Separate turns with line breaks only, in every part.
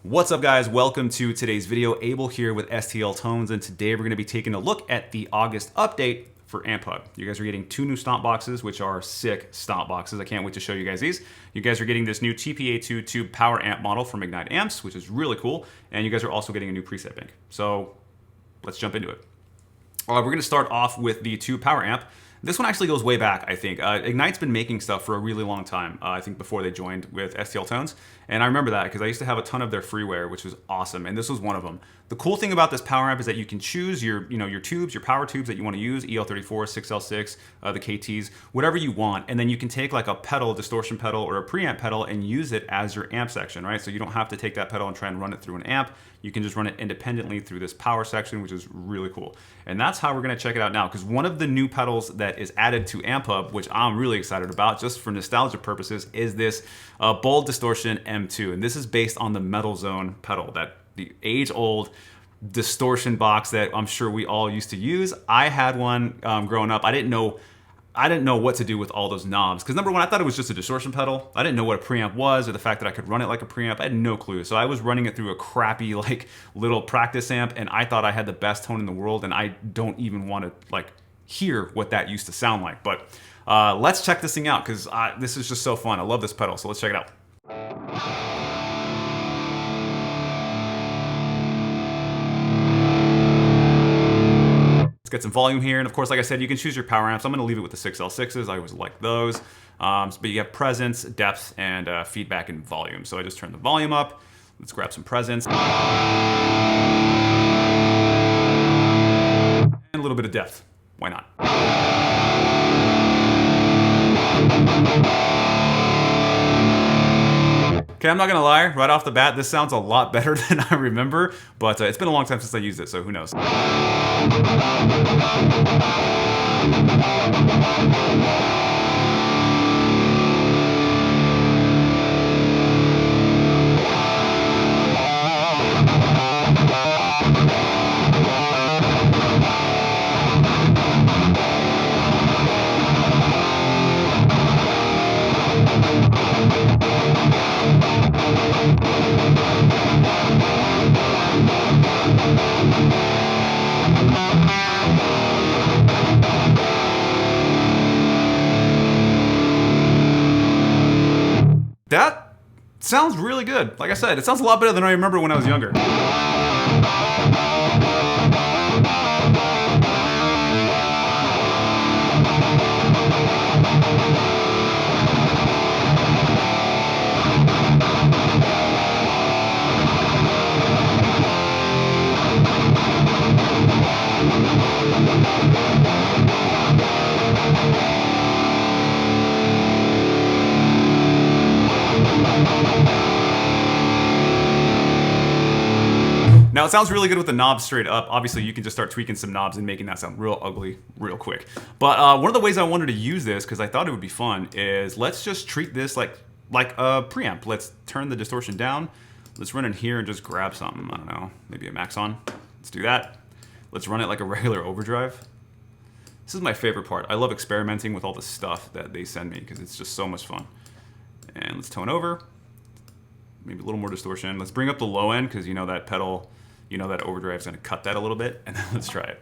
What's up, guys? Welcome to today's video. Abel here with STL Tones, and today we're going to be taking a look at the August update for AmpHub. You guys are getting two new stomp boxes, which are sick stomp boxes. I can't wait to show you guys these. You guys are getting this new TPA2 tube power amp model from Ignite Amps, which is really cool, and you guys are also getting a new preset bank. So let's jump into it. We're going to start off with the tube power amp. This one actually goes way back, I think. Ignite's been making stuff for a really long time, I think before they joined with STL Tones. And I remember that because I used to have a ton of their freeware, which was awesome. And this was one of them. The cool thing about this power amp is that you can choose your tubes, your power tubes that you want to use, EL34, 6L6, the KTs, whatever you want. And then you can take like a pedal, distortion pedal, or a preamp pedal and use it as your amp section, right? So you don't have to take that pedal and try and run it through an amp. You can just run it independently through this power section, which is really cool. And that's how we're gonna check it out now, because one of the new pedals that is added to AmpHub, which I'm really excited about, just for nostalgia purposes, is this Bold Distortion M2. And this is based on the Metal Zone pedal, that the age-old distortion box that I'm sure we all used to use. I had one growing up. I didn't know what to do with all those knobs, because number one, I thought it was just a distortion pedal. I didn't know what a preamp was, or the fact that I could run it like a preamp. I had no clue. So I was running it through a crappy like little practice amp, and I thought I had the best tone in the world, and I don't even want to like hear what that used to sound like. But let's check this thing out, because this is just so fun. I love this pedal, so let's check it out. Let's get some volume here, and of course, like I said, you can choose your power amps. I'm going to leave it with the 6L6s. I always like those. But you have presence, depth, and feedback and volume. So I just turn the volume up. Let's grab some presence. And a little bit of depth. Why not? Okay, I'm not gonna lie, right off the bat, this sounds a lot better than I remember, but it's been a long time since I used it, so who knows. That sounds really good. Like I said, it sounds a lot better than I remember when I was younger. Now it sounds really good with the knobs straight up. Obviously you can just start tweaking some knobs and making that sound real ugly real quick. But one of the ways I wanted to use this, because I thought it would be fun, is let's just treat this like a preamp. Let's turn the distortion down. Let's run in here and just grab something. I don't know, maybe a max on. Let's do that. Let's run it like a regular overdrive. This is my favorite part. I love experimenting with all the stuff that they send me because it's just so much fun. And let's tone over. Maybe a little more distortion. Let's bring up the low end, because you know that pedal, you know that overdrive is going to cut that a little bit. And then let's try it.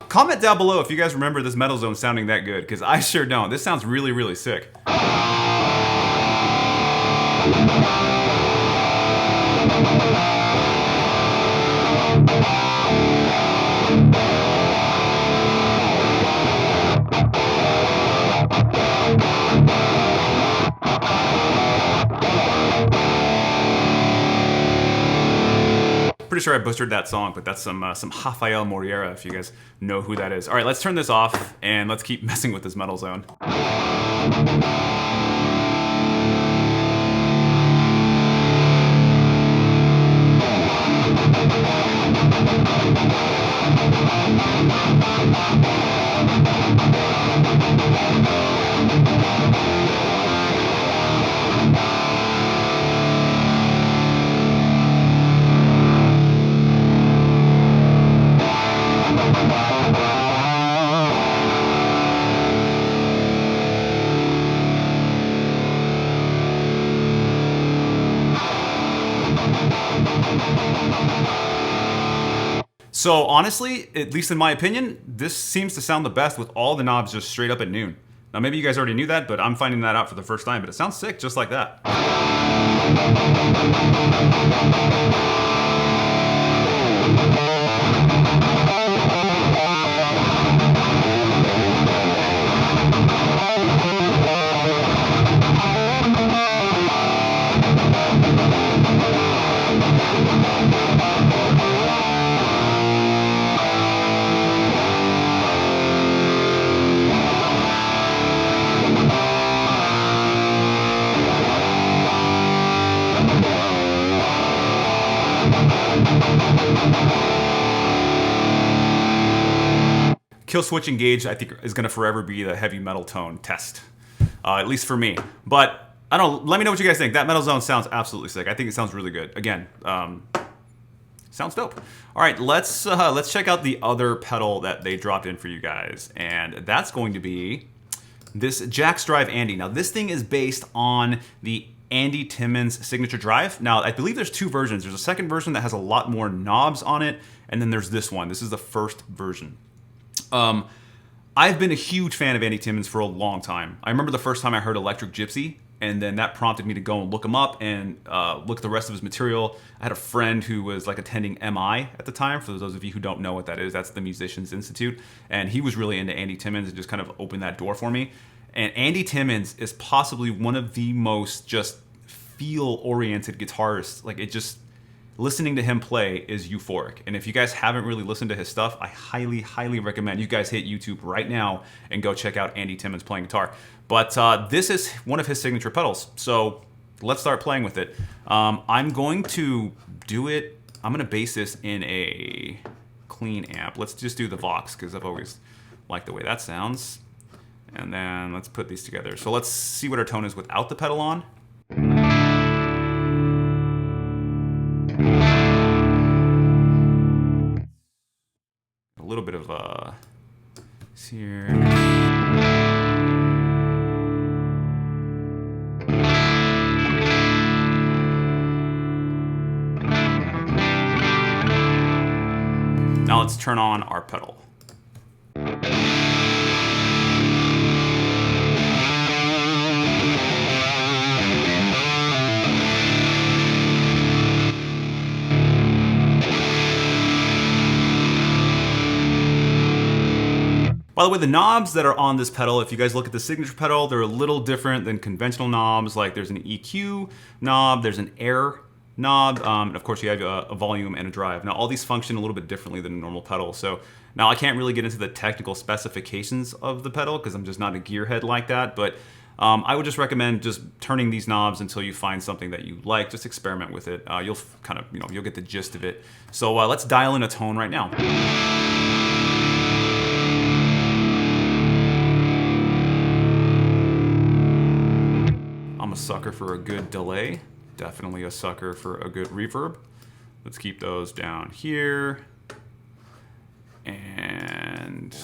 Comment down below if you guys remember this Metal Zone sounding that good, because I sure don't. This sounds really, really sick. Pretty sure I butchered that song, but that's some Rafael Moreira, if you guys know who that is. All right, let's turn this off and let's keep messing with this Metal Zone. So honestly, at least in my opinion, this seems to sound the best with all the knobs just straight up at noon. Now maybe you guys already knew that, but I'm finding that out for the first time, but it sounds sick just like that. Kill switch engage, I think, is going to forever be the heavy metal tone test, at least for me. But I don't know. Let me know what you guys think. That metal zone sounds absolutely sick. I think it sounds really good. Again, sounds dope. All right, let's check out the other pedal that they dropped in for you guys, and that's going to be this Jax Drive Andy. Now, this thing is based on the Andy Timmons signature drive. Now, I believe there's two versions. There's a second version that has a lot more knobs on it, and then there's this one. This is the first version. I've been a huge fan of Andy Timmons for a long time. I remember the first time I heard Electric Gypsy, and then that prompted me to go and look him up and look at the rest of his material. I had a friend who was like attending MI at the time. For those of you who don't know what that is, that's the Musicians Institute. And he was really into Andy Timmons and just kind of opened that door for me. And Andy Timmons is possibly one of the most just feel-oriented guitarists. Like, it just... listening to him play is euphoric. And if you guys haven't really listened to his stuff, I highly, highly recommend you guys hit YouTube right now and go check out Andy Timmons playing guitar. But this is one of his signature pedals. So let's start playing with it. I'm going to do it, I'm gonna base this in a clean amp. Let's just do the Vox, because I've always liked the way that sounds. And then let's put these together. So let's see what our tone is without the pedal on. A little bit of here. Now let's turn on our pedal. By the way, the knobs that are on this pedal, if you guys look at the signature pedal, they're a little different than conventional knobs. Like, there's an EQ knob, there's an air knob, and of course you have a volume and a drive. Now, all these function a little bit differently than a normal pedal. So now I can't really get into the technical specifications of the pedal because I'm just not a gearhead like that. But I would just recommend just turning these knobs until you find something that you like. Just experiment with it. You'll kind of, you'll get the gist of it. So let's dial in a tone right now. I'm a sucker for a good delay. Definitely a sucker for a good reverb. Let's keep those down here. And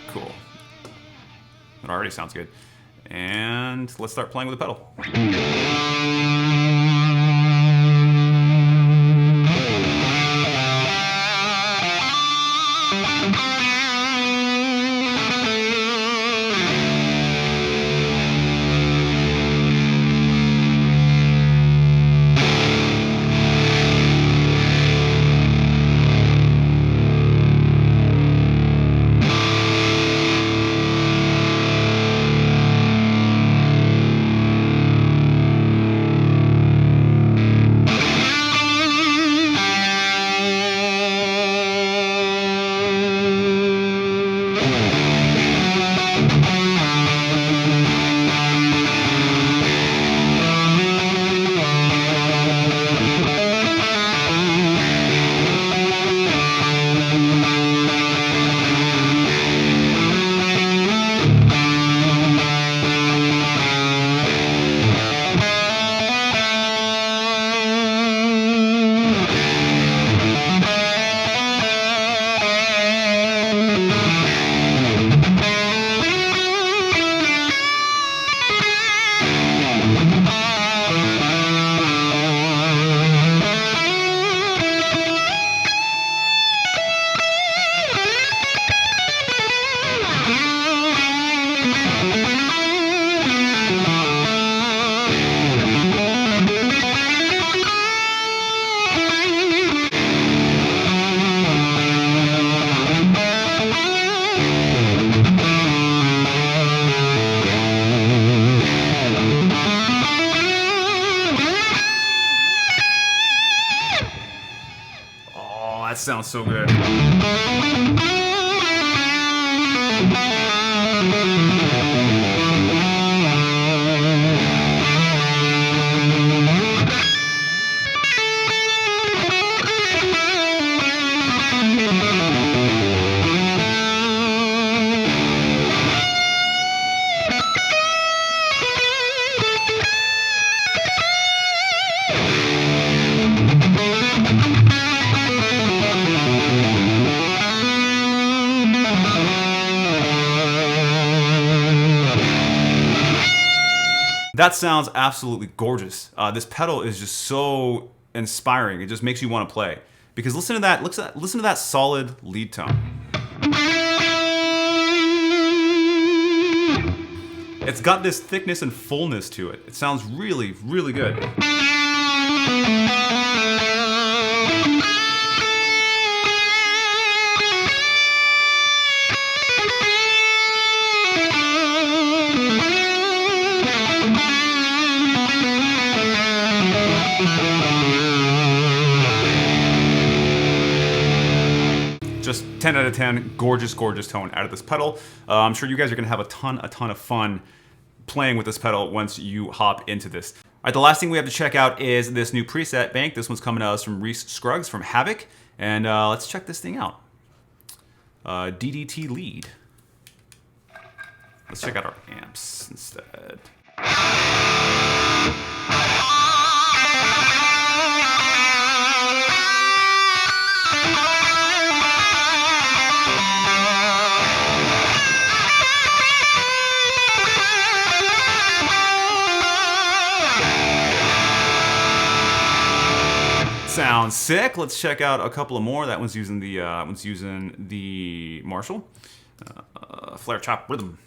cool. That already sounds good. And let's start playing with the pedal. so good. That sounds absolutely gorgeous. This pedal is just so inspiring. It just makes you want to play. Because listen to that, listen to that solid lead tone. It's got this thickness and fullness to it. It sounds really, really good. Just 10 out of 10, gorgeous, gorgeous tone out of this pedal. I'm sure you guys are gonna have a ton of fun playing with this pedal once you hop into this. All right, the last thing we have to check out is this new preset bank. This one's coming to us from Reese Scruggs from Havoc. And let's check this thing out. DDT lead. Let's check out our amps instead. Sounds sick. Let's check out a couple of more. That one's using the Marshall flare chop rhythm.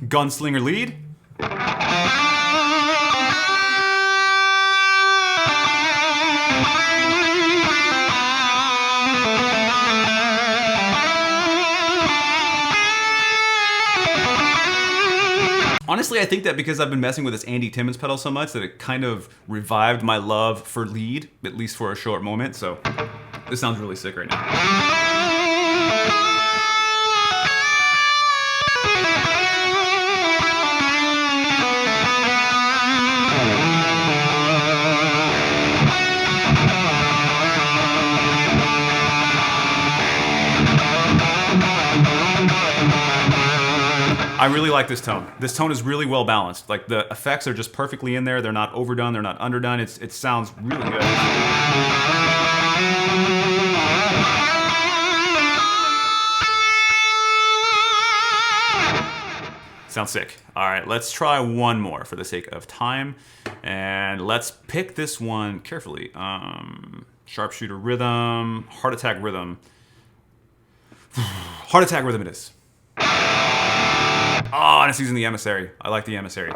Gunslinger lead. Honestly, I think that because I've been messing with this Andy Timmons pedal so much that it kind of revived my love for lead, at least for a short moment. So this sounds really sick right now. I really like this tone. This tone is really well balanced. Like the effects are just perfectly in there. They're not overdone. They're not underdone. It sounds really good. Sounds sick. All right, let's try one more for the sake of time. And let's pick this one carefully. Sharpshooter rhythm, heart attack rhythm. Heart attack rhythm it is. Oh, and it's using the emissary. I like the emissary.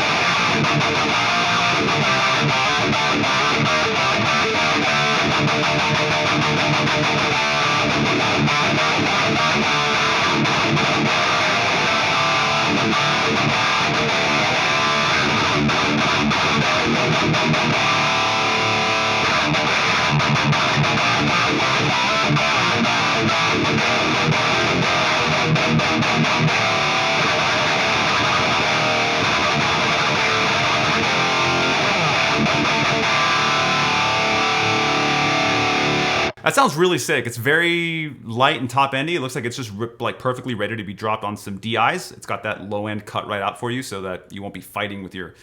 That sounds really sick. It's very light and top endy. It looks like it's just like perfectly ready to be dropped on some DIs. It's got that low end cut right out for you so that you won't be fighting with your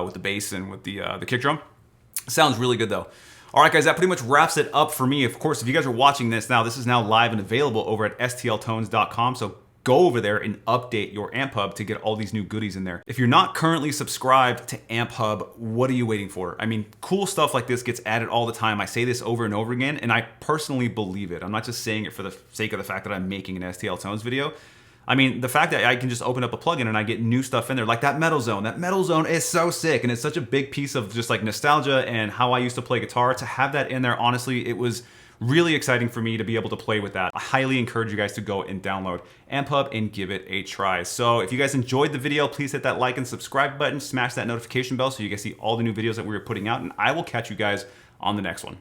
with the bass and with the kick drum. Sounds really good though. All right, guys, that pretty much wraps it up for me. Of course, if you guys are watching this now, this is now live and available over at stltones.com. So go over there and update your AmpHub to get all these new goodies in there. If you're not currently subscribed to AmpHub, what are you waiting for? I mean, cool stuff like this gets added all the time. I say this over and over again, and I personally believe it. I'm not just saying it for the sake of the fact that I'm making an STL Tones video. I mean, the fact that I can just open up a plugin and I get new stuff in there, like that metal zone. That metal zone is so sick, and it's such a big piece of just like nostalgia and how I used to play guitar. To have that in there, honestly, it was really exciting for me to be able to play with that. I highly encourage you guys to go and download AmpHub and give it a try. So if you guys enjoyed the video, please hit that like and subscribe button, smash that notification bell so you guys see all the new videos that we're putting out, and I will catch you guys on the next one.